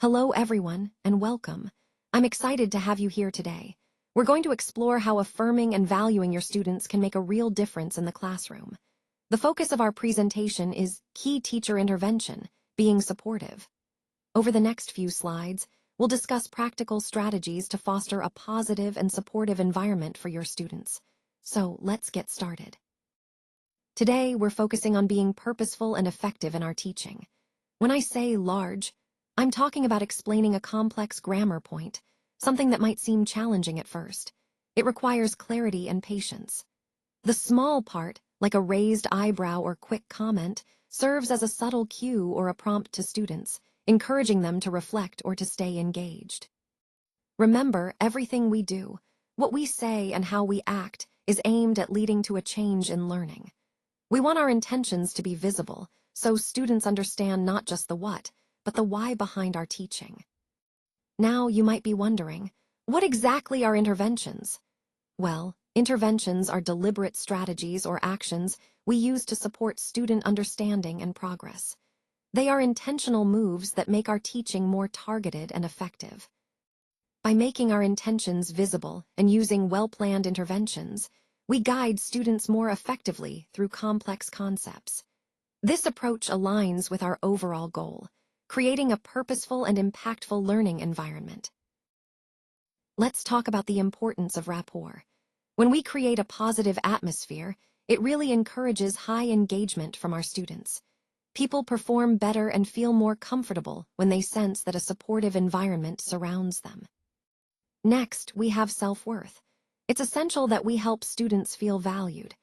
Hello everyone, and welcome. I'm excited to have you here today. We're going to explore how affirming and valuing your students can make a real difference in the classroom. The focus of our presentation is key teacher intervention, being supportive. Over the next few slides, we'll discuss practical strategies to foster a positive and supportive environment for your students. So let's get started. Today, we're focusing on being purposeful and effective in our teaching. When I say large, I'm talking about explaining a complex grammar point, something that might seem challenging at first. It requires clarity and patience. The small part, like a raised eyebrow or quick comment, serves as a subtle cue or a prompt to students, encouraging them to reflect or to stay engaged. Remember, everything we do, what we say and how we act, is aimed at leading to a change in learning. We want our intentions to be visible, so students understand not just the what, but the why behind our teaching. Now you might be wondering, what exactly are interventions? Well, interventions are deliberate strategies or actions we use to support student understanding and progress. They are intentional moves that make our teaching more targeted and effective. By making our intentions visible and using well-planned interventions, we guide students more effectively through complex concepts. This approach aligns with our overall goal, creating a purposeful and impactful learning environment. Let's talk about the importance of rapport. When we create a positive atmosphere, it really encourages high engagement from our students. People perform better and feel more comfortable when they sense that a supportive environment surrounds them. Next, we have self-worth. It's essential that we help students feel valued.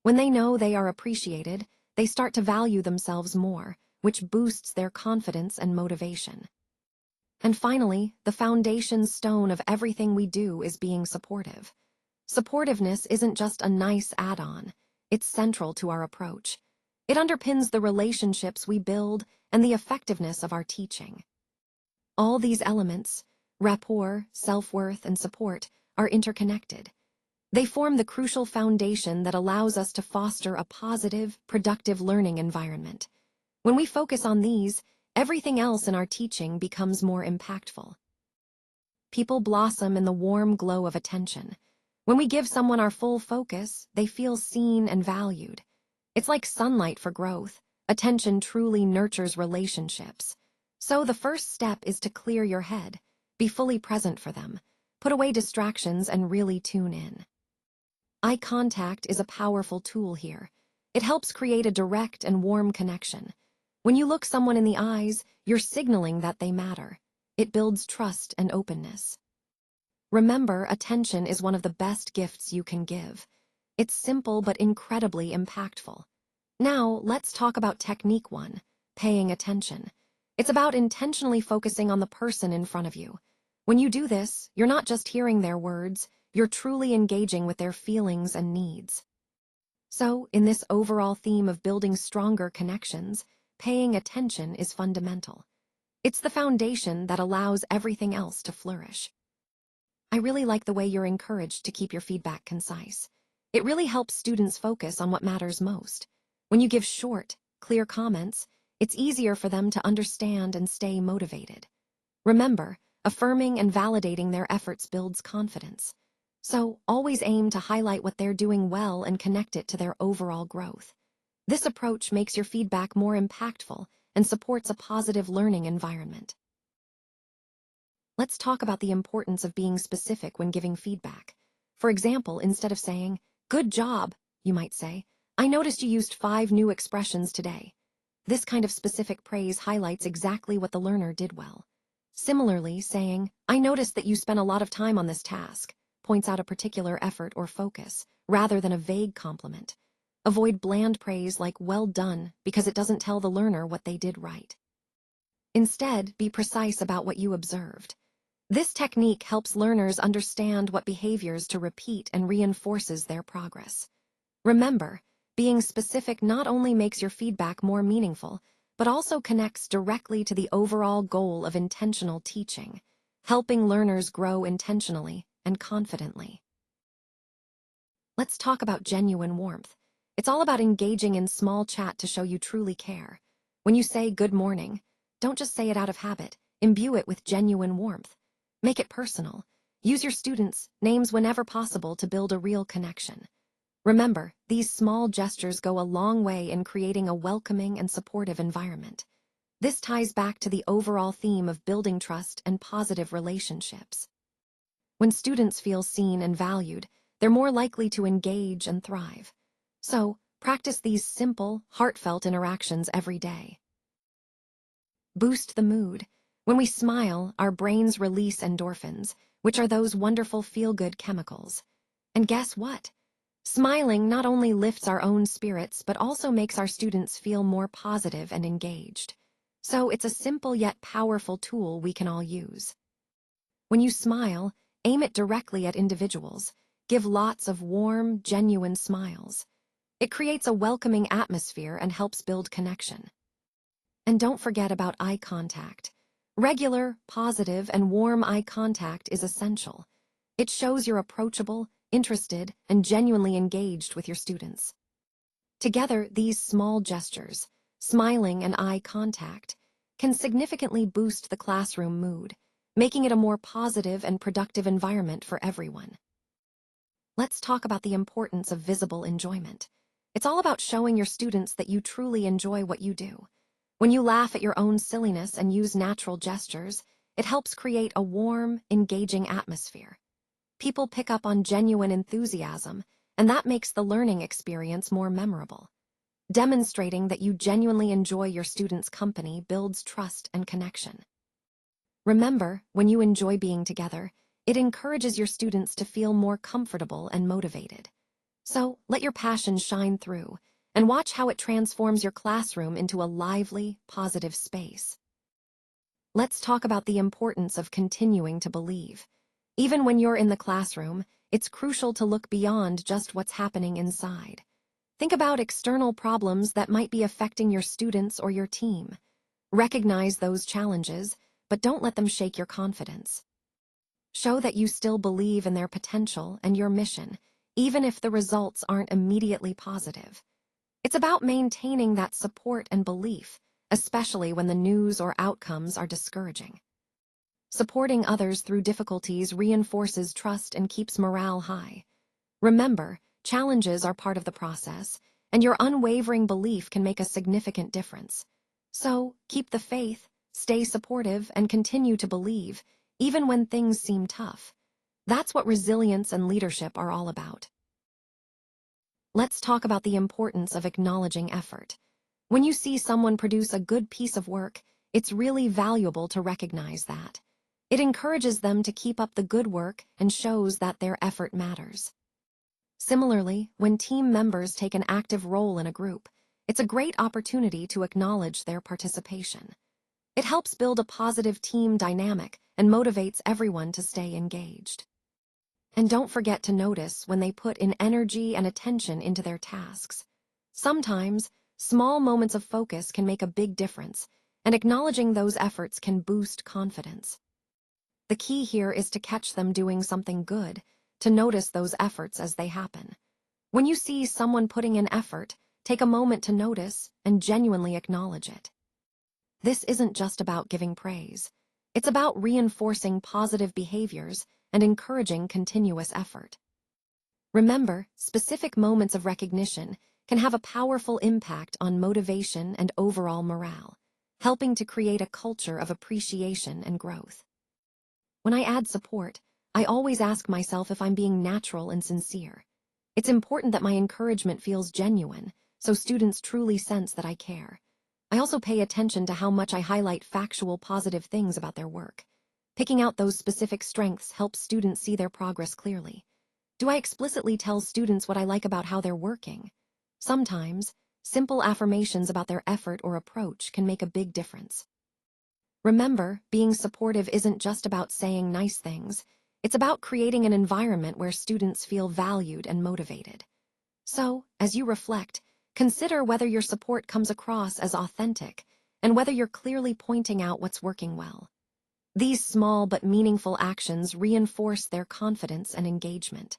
When they know they are appreciated, they start to value themselves more, which boosts their confidence and motivation. And finally, the foundation stone of everything we do is being supportive. Supportiveness isn't just a nice add-on, it's central to our approach. It underpins the relationships we build and the effectiveness of our teaching. All these elements, rapport, self-worth, and support, are interconnected. They form the crucial foundation that allows us to foster a positive, productive learning environment. When we focus on these, everything else in our teaching becomes more impactful. People blossom in the warm glow of attention. When we give someone our full focus, they feel seen and valued. It's like sunlight for growth. Attention truly nurtures relationships. So the first step is to clear your head, be fully present for them, put away distractions and really tune in. Eye contact is a powerful tool here. It helps create a direct and warm connection. When you look someone in the eyes, you're signaling that they matter. It builds trust and openness. Remember, attention is one of the best gifts you can give. It's simple but incredibly impactful. Now, let's talk about technique 1, paying attention. It's about intentionally focusing on the person in front of you. When you do this, you're not just hearing their words, you're truly engaging with their feelings and needs. So, in this overall theme of building stronger connections, paying attention is fundamental. It's the foundation that allows everything else to flourish. I really like the way you're encouraged to keep your feedback concise. It really helps students focus on what matters most. When you give short, clear comments, it's easier for them to understand and stay motivated. Remember, affirming and validating their efforts builds confidence. So, always aim to highlight what they're doing well and connect it to their overall growth. This approach makes your feedback more impactful and supports a positive learning environment. Let's talk about the importance of being specific when giving feedback. For example, instead of saying, "Good job," you might say, "I noticed you used 5 new expressions today." This kind of specific praise highlights exactly what the learner did well. Similarly, saying, "I noticed that you spent a lot of time on this task," points out a particular effort or focus, rather than a vague compliment. Avoid bland praise like "well done" because it doesn't tell the learner what they did right. Instead, be precise about what you observed. This technique helps learners understand what behaviors to repeat and reinforces their progress. Remember, being specific not only makes your feedback more meaningful, but also connects directly to the overall goal of intentional teaching, helping learners grow intentionally and confidently. Let's talk about genuine warmth. It's all about engaging in small chat to show you truly care. When you say "good morning," don't just say it out of habit. Imbue it with genuine warmth. Make it personal. Use your students' names whenever possible to build a real connection. Remember, these small gestures go a long way in creating a welcoming and supportive environment. This ties back to the overall theme of building trust and positive relationships. When students feel seen and valued, they're more likely to engage and thrive. So, practice these simple, heartfelt interactions every day. Boost the mood. When we smile, our brains release endorphins, which are those wonderful feel-good chemicals. And guess what? Smiling not only lifts our own spirits, but also makes our students feel more positive and engaged. So it's a simple yet powerful tool we can all use. When you smile, aim it directly at individuals. Give lots of warm, genuine smiles. It creates a welcoming atmosphere and helps build connection. And don't forget about eye contact. Regular, positive, and warm eye contact is essential. It shows you're approachable, interested, and genuinely engaged with your students. Together, these small gestures, smiling and eye contact, can significantly boost the classroom mood, making it a more positive and productive environment for everyone. Let's talk about the importance of visible enjoyment. It's all about showing your students that you truly enjoy what you do. When you laugh at your own silliness and use natural gestures, it helps create a warm, engaging atmosphere. People pick up on genuine enthusiasm, and that makes the learning experience more memorable. Demonstrating that you genuinely enjoy your students' company builds trust and connection. Remember, when you enjoy being together, it encourages your students to feel more comfortable and motivated. So, let your passion shine through, and watch how it transforms your classroom into a lively, positive space. Let's talk about the importance of continuing to believe. Even when you're in the classroom, it's crucial to look beyond just what's happening inside. Think about external problems that might be affecting your students or your team. Recognize those challenges, but don't let them shake your confidence. Show that you still believe in their potential and your mission, even if the results aren't immediately positive. It's about maintaining that support and belief, especially when the news or outcomes are discouraging. Supporting others through difficulties reinforces trust and keeps morale high. Remember, challenges are part of the process, and your unwavering belief can make a significant difference. So, keep the faith, stay supportive, and continue to believe, even when things seem tough. That's what resilience and leadership are all about. Let's talk about the importance of acknowledging effort. When you see someone produce a good piece of work, it's really valuable to recognize that. It encourages them to keep up the good work and shows that their effort matters. Similarly, when team members take an active role in a group, it's a great opportunity to acknowledge their participation. It helps build a positive team dynamic and motivates everyone to stay engaged. And don't forget to notice when they put in energy and attention into their tasks. Sometimes, small moments of focus can make a big difference, and acknowledging those efforts can boost confidence. The key here is to catch them doing something good, to notice those efforts as they happen. When you see someone putting in effort, take a moment to notice and genuinely acknowledge it. This isn't just about giving praise. It's about reinforcing positive behaviors and encouraging continuous effort. Remember, specific moments of recognition can have a powerful impact on motivation and overall morale, helping to create a culture of appreciation and growth. When I add support, I always ask myself if I'm being natural and sincere. It's important that my encouragement feels genuine, so students truly sense that I care. I also pay attention to how much I highlight factual positive things about their work. Picking out those specific strengths helps students see their progress clearly. Do I explicitly tell students what I like about how they're working? Sometimes, simple affirmations about their effort or approach can make a big difference. Remember, being supportive isn't just about saying nice things. It's about creating an environment where students feel valued and motivated. So, as you reflect, consider whether your support comes across as authentic and whether you're clearly pointing out what's working well. These small but meaningful actions reinforce their confidence and engagement.